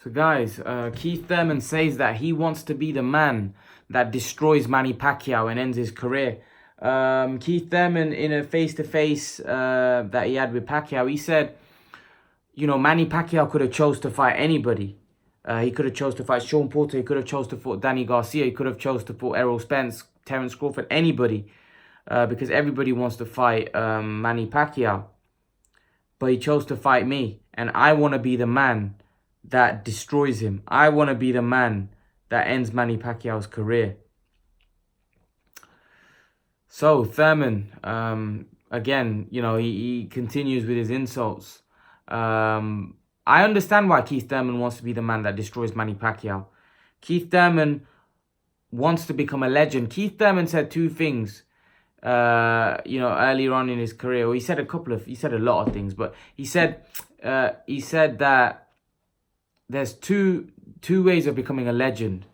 So guys, Keith Thurman says that he wants to be the man that destroys Manny Pacquiao and ends his career. Keith Thurman, in a face-to-face that he had with Pacquiao, he said, you know, Manny Pacquiao could have chose to fight anybody. He could have chose to fight Sean Porter. He could have chose to fight Danny Garcia. He could have chose to fight Errol Spence, Terence Crawford, anybody. Because everybody wants to fight Manny Pacquiao. But he chose to fight me. And I want to be the man that destroys him. I want to be the man that ends Manny Pacquiao's career. So Thurman, again, you know, he continues with his insults. I understand why Keith Thurman wants to be the man that destroys Manny Pacquiao. Keith Thurman wants to become a legend. Keith Thurman said two things, you know, earlier on in his career. Well, he said a lot of things, but he said that there's two ways of becoming a legend.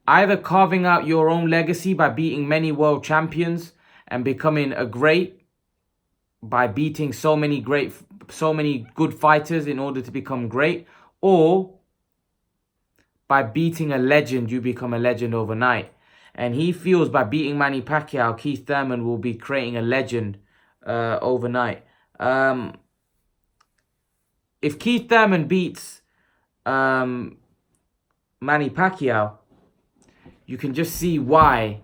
Either carving out your own legacy by beating many world champions and becoming a great by beating so many good fighters in order to become great, or by beating a legend, you become a legend overnight. And he feels by beating Manny Pacquiao, Keith Thurman will be creating a legend overnight. If Keith Thurman beats Manny Pacquiao, you can just see why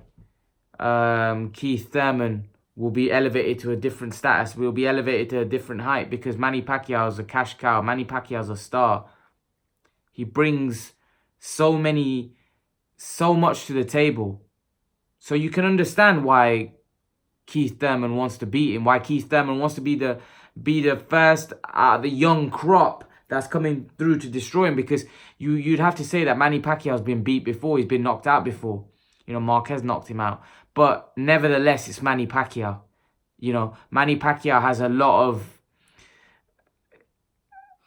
Keith Thurman will be elevated to a different status, will be elevated to a different height, because Manny Pacquiao is a cash cow. Manny Pacquiao is a star. He brings so much to the table. So you can understand why Keith Thurman wants to beat him, why Keith Thurman wants to be the first the young crop that's coming through to destroy him, because you'd have to say that Manny Pacquiao's been beat before, he's been knocked out before. You know, Marquez knocked him out. But nevertheless, it's Manny Pacquiao. You know, Manny Pacquiao has a lot of...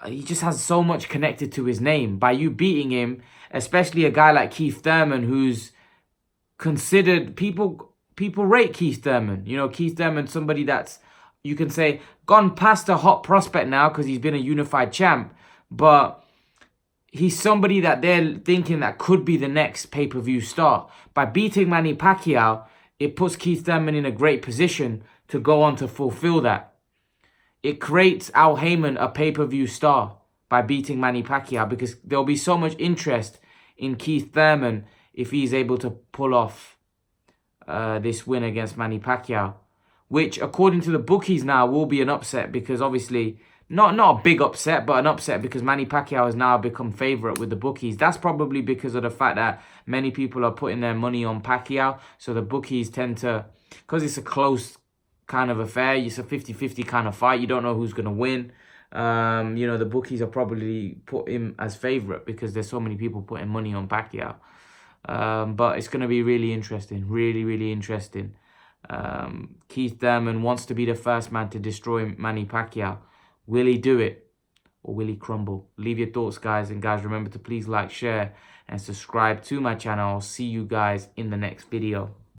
He just has so much connected to his name. By you beating him, especially a guy like Keith Thurman, who's considered... People rate Keith Thurman. You know, Keith Thurman, somebody that's, you can say, gone past a hot prospect now because he's been a unified champ. But he's somebody that they're thinking that could be the next pay-per-view star. By beating Manny Pacquiao, it puts Keith Thurman in a great position to go on to fulfill that. It creates Al Heyman a pay-per-view star by beating Manny Pacquiao, because there'll be so much interest in Keith Thurman if he's able to pull off this win against Manny Pacquiao, which according to the bookies now will be an upset, because obviously not a big upset, but an upset because Manny Pacquiao has now become favourite with the bookies. That's probably because of the fact that many people are putting their money on Pacquiao. So the bookies tend to, because it's a close kind of affair, it's a 50-50 kind of fight, you don't know who's going to win. You know, the bookies are probably put him as favourite because there's so many people putting money on Pacquiao. But it's going to be really interesting, really interesting. Keith Thurman wants to be the first man to destroy Manny Pacquiao. Will he do it, or will he crumble? Leave your thoughts, guys. And guys, remember to please like, share, and subscribe to my channel. I'll see you guys in the next video.